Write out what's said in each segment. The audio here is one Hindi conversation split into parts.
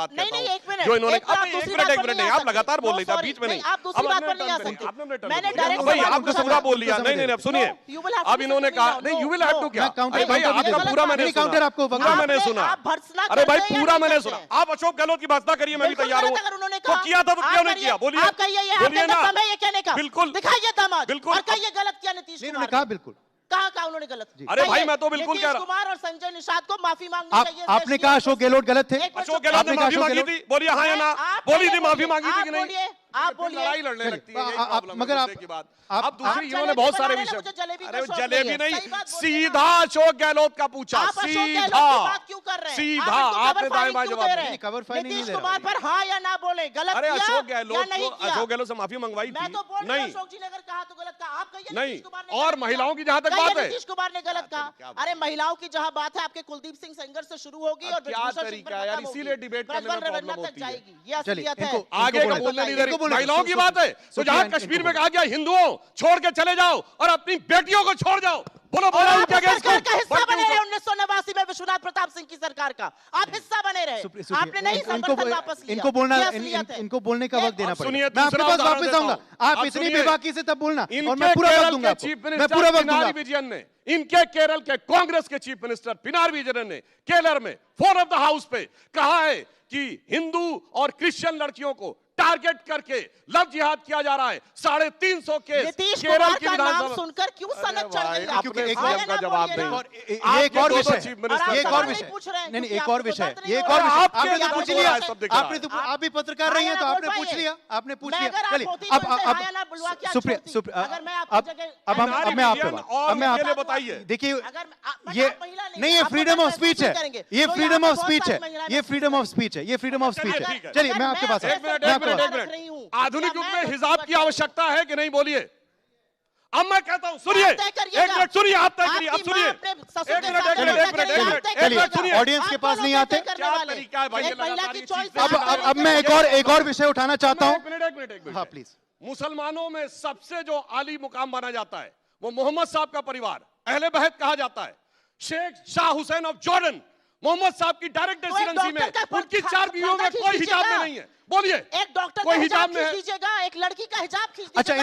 बात नहीं नहीं, एक मिनट, जो इन्होंने एक मिनट नहीं, आप लगातार बोल रहे थे, बीच में नहीं, आप दूसरी बात पर नहीं आ सकते। मैंने डायरेक्ट भाई आपने पूरा बोल लिया। नहीं नहीं, अब सुनिए, अब इन्होंने कहा नहीं, यू विल हैव टू क्या? अरे भाई आपका पूरा मैंने सुना, पूरा मैंने सुना। अरे भाई पूरा मैंने सुना। आप अशोक गहलोत की भर्त्सना करिए, मैं भी तैयार हूँ। तो किया था तो क्यों नहीं किया? बोलिए, बोलिए ना। ये कहने का बिल्कुल दिखाइए दामाद, बिल्कुल। और कहिए गलत किया नीतीश कुमार ने। कहा बिल्कुल, कहा उन्होंने गलत? अरे भाई मैं तो बिल्कुल कह रहा हूं। नीतीश कुमार और संजय निषाद को माफी मांगनी चाहिए। आपने कहा अशोक गहलोत गलत थे? अशोक गहलोत ने माफी मांगी थी, बोलिए हाँ या ना? बोली थी माफी मांगी थी कि नहीं? आप बोलिए। लड़ाई लड़ने लगती है, यही प्रॉब्लम है मगर मुद्दे की बात। अब दूसरी इन्होंने बहुत सारे विषय, अरे जलेबी नहीं, सीधा अशोक गहलोत का पूछा, सीधा क्यों कर रहे हैं? सीधा आपने दाएं बाएं जवाब दिया। कवर फाइल नहीं नीतीश दे रहा। कुमार पर हाँ या ना बोले, गलत अरे किया अशोक या नहीं गहलोत, किया? अशोक गहलोत से माफी मंगवाई मैं थी तो बोल रहा हूं, नहीं? अशोक जी ने अगर कहा तो गलत कहा। आप कहिए नहीं, नीतीश कुमार ने और गलत महिलाओं किया। की जहां तक कहिए बात है, नीतीश कुमार ने गलत कहा। अरे महिलाओं की जहां बात है, आपके कुलदीप सिंह सेंगर से शुरू होगी और क्या तरीका है यार, इसीलिए डिबेट करने में प्रॉब्लम होती है। जाएगी। ये असलियत है। आगे का बोलने नहीं दे रही, महिलाओं की बात है तो जहां कश्मीर में कहा गया हिंदुओं छोड़ के चले जाओ और अपनी बेटियों को छोड़ जाओ, बोलो बोलो उनके अगेंस्ट सरकार का हिस्सा बने रहे 1989 में विश्वनाथ प्रताप सिंह की सरकार का। आप हिस्सा बने रहे, आपने नहीं समर्थन वापस लिया। इनको बोलना, इनको बोलने का वक्त देना पड़ेगा। मैं आपके पास वापस आऊंगा, आप इतनी बेबाकी से तब बोलना और मैं पूरा वक्त दूंगा आपको, मैं पूरा वक्त दूंगा। विजयन ने, इनके केरल के कांग्रेस के चीफ मिनिस्टर पिनाराई विजयन ने केरल में फ्लोर ऑफ द हाउस पे कहा है कि हिंदू और क्रिश्चियन लड़कियों को टारगेट करके लव जिहाद किया जा रहा है। 350 केस केरल की विधानसभा सुनकर क्यों सनक चढ़ गई? क्योंकि एक का जवाब नहीं। एक और विषय, एक और विषय, नहीं एक और विषय, एक और विषय आपने तो पूछ लिया, आपने तो, आप भी पत्रकार रही हैं तो आपने पूछ लिया, आपने पूछ लिया। चलिए अब सुप्रिया, अब मैं आपको बताइए, देखिए ये नहीं, ये फ्रीडम ऑफ स्पीच है, ये फ्रीडम ऑफ स्पीच है, ये फ्रीडम ऑफ स्पीच है, ये फ्रीडम ऑफ स्पीच है। चलिए मैं आपके पास, आधुनिक युग में हिजाब की आवश्यकता है कि नहीं? बोलिए। अब मैं कहता हूं, सुनिए, एक मिनट सुनिए, आप तय करिए। अब सुनिए, एक मिनट सुनिए, ऑडियंस के पास नहीं आते। क्या तरीका है भाई? अब मैं एक और विषय उठाना चाहता हूं। एक मिनट हाँ प्लीज। मुसलमानों में सबसे जो आली मुकाम माना जाता है वो मोहम्मद साहब का परिवार, अहले बैत कहा जाता है। शेख शाह हुसैन ऑफ जॉर्डन मोहम्मद साहब की डायरेक्ट रेसिडेंसी में उनकी 4 बीवियों में कोई हिजाब में नहीं है। बोलिए, एक डॉक्टर कोई का हिजाब में है? खींच दीजिएगा, एक लड़की का हिजाब खींच दीजिएगा। अच्छा,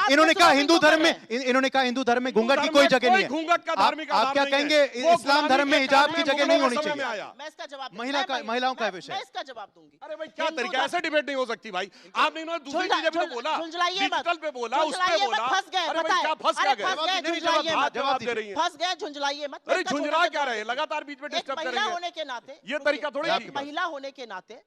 इन्होंने कहा हिंदू धर्म में, इन्होंने कहा हिंदू धर्म में घूंघट की कोई जगह नहीं है। घूंघट का धार्मिक आप क्या कहेंगे? इस्लाम धर्म में हिजाब की जगह नहीं होनी चाहिए। मैं इसका जवाब, महिलाओं का विषय, मैं इसका जवाब दूंगी। अरे भाई क्या तरीका, ऐसे डिबेट नहीं हो सकती भाई। आपने इन्होंने दूसरी चीजें भी तो बोला, डिजिटल पे बोला, उस पे बोला। फंस गए, अरे भाई क्या फंस क्या गए? जवाब दे रही है। फंस गए, झुंझलाइए मत। अरे झुंझला क्या रहे, लगातार बीच में डिस्टर्ब कर रही है। होने के नाते ये तरीका थोड़ी है। महिला होने के नाते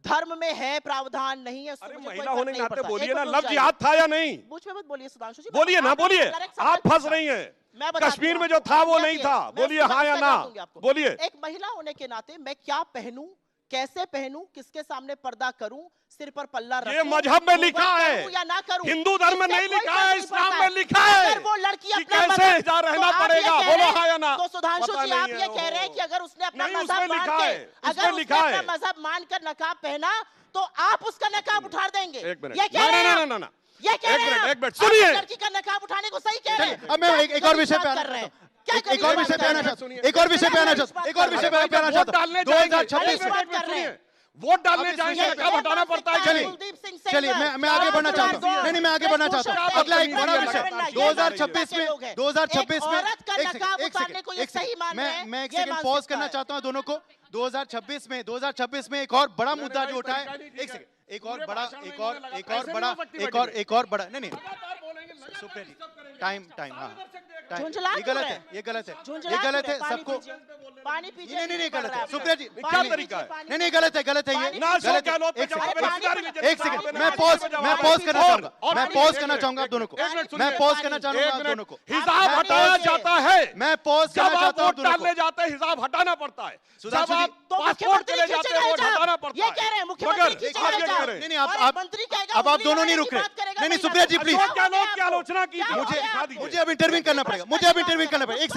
धर्म में है प्रावधान, नहीं है। अरे महिला होने के नाते बोलिए ना, लव जिहाद था या नहीं? मुझ में मत बोलिए सुधांशु जी, बोलिए ना, बोलिए। आप फंस रही हैं, कश्मीर में जो था वो नहीं था। बोलिए हाँ या ना, बोलिए। एक महिला होने के नाते मैं क्या पहनूं, कैसे पहनूं, किसके सामने पर्दा करूं, सिर पर पल्ला रखूं, ये मजहब में लिखा है या ना करूं? हिंदू धर्म में नहीं लिखा है, इस्लाम में लिखा है। अगर वो लड़की अपना कैसे हिजाब रहना पड़ेगा, बोलो हाँ या ना? तो सुधांशु जी आप ये कह रहे हैं कि अगर उसने अपना मजहब मान के, अगर उसने अपना मजहब मानकर नकाब पहना तो आप उसका नकाब उठा देंगे? एक मिनट, ये कह रहे हैं? ना ये कह रहे हैं? एक मिनट सुनिए, लड़की का नकाब उठाने को सही कह रहे हैं। अब मैं एक और विषय पे आना चाहता हूं, एक और विषय पे आना चाहता हूं, एक और विषय पे आना चाहता हूं, एक और विषय पे आना चाहता हूं। 2026 में वोट डालने जाएंगे, नकाब हटाना पड़ता है। चलिए मैं आगे बढ़ना चाहता हूँ। नहीं मैं आगे बढ़ना चाहता हूँ। अगला एक बड़ा विषय 2026 में एक सेकंड मैं एक सेकंड पॉज करना चाहता हूँ दोनों को। 2026 में एक और बड़ा मुद्दा जो उठा है, एक सेकंड, एक और बड़ा नहीं टाइम हाँ ये गलत है सबको। पानी पीजिए। नहीं गलत है सुप्रिया जी, क्या तरीका है? नहीं गलत है ये गलत है। एक सेकंड मैं पॉज करना चाहूंगा आप दोनों को। मैं पॉज करना चाहूंगा आप दोनों को। हिजाब हटाया जाता है, मैं पॉज करना चाहता हूं। वोट डालने जाते हैं हिजाब हटाना पड़ता है। जब आप पासपोर्ट के लिए जाते हैं वोट हटाना पड़ता है। ये कह रहे हैं मुख्यमंत्री खींचेगा हिजाब। नहीं अब आप दोनों नहीं रुक रहे। नहीं सुप्रिया जी प्लीज, की आलोचना की, मुझे अब इंटरव्यू करना पड़ेगा, मुझे अब इंटरव्यू करना पड़ेगा। एक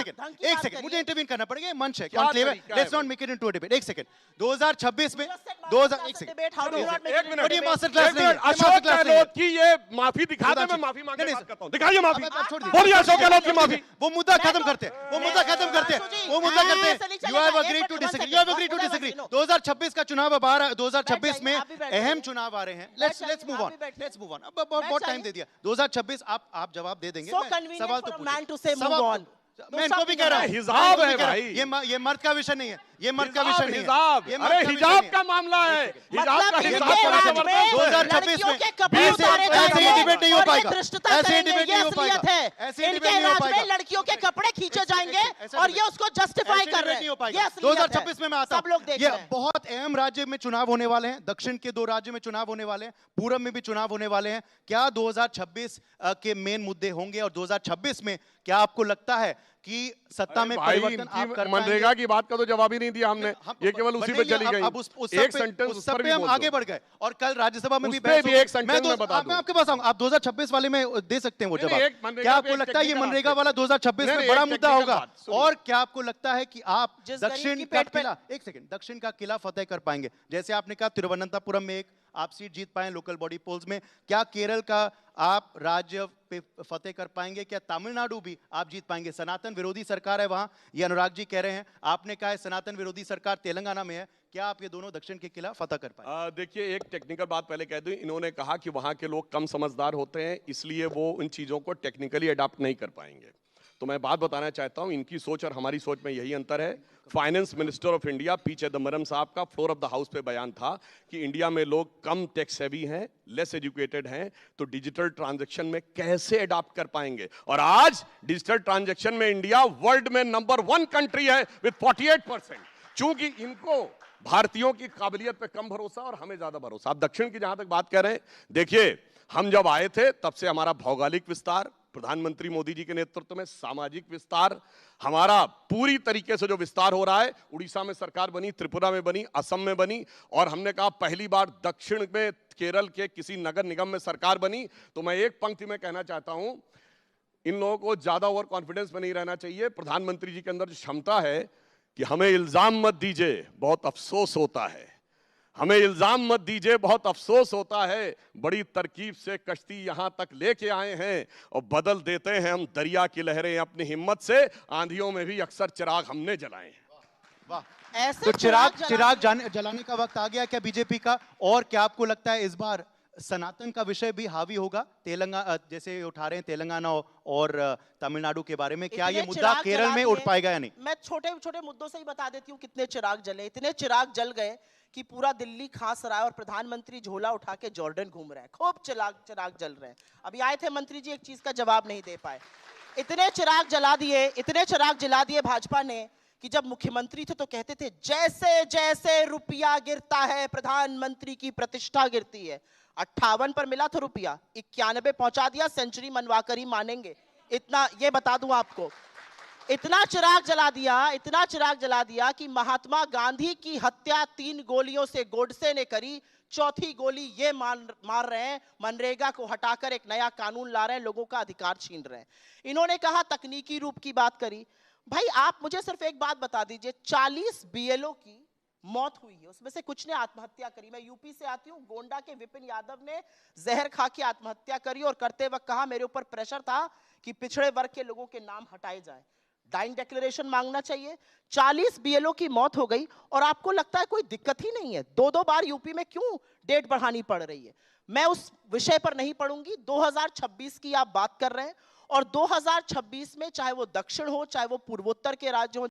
सेकंड मुझे इंटरव्यू करना पड़ेगा, मंच है, let's not make it into a debate. एक सेकंड, 2026 में 2000 एक सेकंड ये मास्टर क्लास नहीं है, अशोक गहलोत की ये माफी दिखा दे, मैं माफी मांगने की बात करता हूं, दिखाइए माफी, बोलिए अशोक गहलोत की माफी। वो मुद्दा खत्म करते हैं, वो मुद्दा खत्म करते हैं, वो मुद्दा करते हैं। You have agreed to disagree, you have agreed to disagree. 2026 का चुनाव अब आ रहा है, 2026 में अहम चुनाव आ रहे हैं। लेट्स मूव ऑन, अब बहुत टाइम दे दिया। 2026 आप जवाब दे देंगे, सवाल तो पूछिए। मैं इनको भी कह रहा हूं, हिजाब है भाई, ये मर्द का विषय नहीं है, ये मर्द का विषय नहीं है, ये हिजाब का मामला है। हिजाब का हिजाब 2026 में ऐसे ही डिबेट नहीं हो पाएगा, ऐसे ही डिबेट नहीं हो पाएगा, ऐसे ही डिबेट नहीं हो पाएगा। लड़कियों के कपड़े खींचे जाएंगे और ये उसको जस्टिफाई कर रहे हैं। 2026 में मैं आता हूं, ये बहुत अहम राज्य में चुनाव होने वाले हैं, दक्षिण के 2 राज्यों में चुनाव होने वाले हैं, पूरब में भी चुनाव होने वाले हैं। क्या 2026 के मेन मुद्दे होंगे और 2026 में क्या आपको लगता है कि सत्ता में परिवर्तन आप कर मनरेगा की बात का तो जवाब ही नहीं दिया हमने, ये केवल उसी पे चली गई। अब एक सेंटेंस उस पर भी हम आगे बढ़ गए और कल राज्यसभा में भी बहस एक सेंटेंस में बता दूं, मैं आपके पास आऊंगा, आप 2026 वाले में दे सकते हैं वो जवाब। क्या आपको लगता है ये मनरेगा वाला 2026 में बड़ा मुद्दा होगा? और क्या आपको लगता है कि आप दक्षिण का किला, एक सेकंड, दक्षिण का किला फतेह कर पाएंगे? जैसे आपने कहा तिरुवनंतपुरम में एक आप सीट जीत पाए लोकल बॉडी पोल्स में, क्या केरल का आप राज्य पे फतेह कर पाएंगे? क्या तमिलनाडु भी आप जीत पाएंगे? सनातन विरोधी सरकार है वहां, ये अनुराग जी कह रहे हैं, आपने कहा है सनातन विरोधी सरकार तेलंगाना में है, क्या आप ये दोनों दक्षिण के किला फतेह कर पाएंगे? देखिए, एक टेक्निकल बात पहले कह दूं, इन्होंने कहा कि वहां के लोग कम समझदार होते हैं, इसलिए वो उन चीजों को टेक्निकली अडॉप्ट नहीं कर पाएंगे। तो मैं बात बताना चाहता हूं, इनकी सोच और हमारी सोच में यही अंतर है। Finance minister of India P Chidambaram साहब का फ्लोर ऑफ द हाउस पे बयान था कि इंडिया में लोग कम टैक्स हैवी हैं, लेस एजुकेटेड हैं, तो डिजिटल ट्रांजैक्शन में कैसे अडॉप्ट कर पाएंगे? और आज डिजिटल ट्रांजैक्शन में इंडिया वर्ल्ड में नंबर 1 कंट्री है विद 48%। चूंकि इनको भारतीयों की काबिलियत पे कम भरोसा और हमें ज्यादा भरोसा। आप दक्षिण की जहां तक बात कर रहे हैं, देखिए हम जब आए थे तब से हमारा भौगोलिक विस्तार, प्रधानमंत्री मोदी जी के नेतृत्व में सामाजिक विस्तार, हमारा पूरी तरीके से जो विस्तार हो रहा है, उड़ीसा में सरकार बनी, त्रिपुरा में बनी, असम में बनी, और हमने कहा पहली बार दक्षिण में केरल के किसी नगर निगम में सरकार बनी। तो मैं एक पंक्ति में कहना चाहता हूं, इन लोगों को ज्यादा ओवर कॉन्फिडेंस में नहीं रहना चाहिए। प्रधानमंत्री जी के अंदर जो क्षमता है कि हमें इल्जाम मत दीजिए, बहुत अफसोस होता है, हमें इल्जाम मत दीजिए, बहुत अफसोस होता है, बड़ी तरकीब से कश्ती यहां तक लेके आए हैं और बदल देते हैं हम दरिया की लहरें अपनी हिम्मत से, आंधियों में भी अक्सर चिराग हमने जलाए हैं। वाह, ऐसे तो चिराग जलाने का वक्त आ गया क्या बीजेपी का? और क्या आपको लगता है इस बार सनातन का विषय भी हावी होगा? तेलंगाना जैसे उठा रहे हैं तेलंगाना और तमिलनाडु के बारे में, क्या ये मुद्दा केरल में उठ पाएगा या नहीं? मैं छोटे छोटे मुद्दों से ही बता देती हूँ कितने चिराग जले। इतने चिराग जल गए कि पूरा दिल्ली खास रहा है और प्रधानमंत्री झोला उठा के जॉर्डन घूम रहे हैं। खूब चिराग जल रहे हैं। अभी आए थे मंत्री जी, एक चीज का जवाब नहीं दे पाए। इतने चिराग जला दिए, इतने चिराग जला दिए भाजपा ने कि जब मुख्यमंत्री थे तो कहते थे जैसे जैसे रुपया गिरता है प्रधानमंत्री की प्रतिष्ठा गिरती है। 58 पर मिला था रुपया, 91 पहुंचा दिया, सेंचुरी मनवाकर ही मानेंगे। इतना ये बता दूं आपको, इतना चिराग जला दिया, इतना चिराग जला दिया कि महात्मा गांधी की हत्या 3 गोलियों से गोडसे ने करी, चौथी गोली ये मार रहे हैं, मनरेगा को हटाकर एक नया कानून ला रहे हैं, लोगों का अधिकार छीन रहे हैं। इन्होंने कहा तकनीकी रूप की बात करी। भाई आप मुझे सिर्फ एक बात बता दीजिए, 40 बीएलओ की मौत हुई है, उसमें से कुछ ने आत्महत्या करी। मैं यूपी से आती हूँ, गोंडा के विपिन यादव ने जहर खा के आत्महत्या करी और करते वक्त कहा मेरे ऊपर प्रेशर था कि पिछड़े वर्ग के लोगों के नाम हटाए जाए, डाइंग डिक्लेरेशन मांगना चाहिए। 40 बीएलओ की मौत हो गई और आपको लगता है कोई दिक्कत ही नहीं है? 2-2 बार यूपी में क्यों डेट बढ़ानी पड़ रही है? मैं उस विषय पर नहीं पढ़ूंगी। 2026 की आप बात कर रहे हैं और 2026 में चाहे वो दक्षिण हो चाहे वो पूर्वोत्तर के राज्य हो,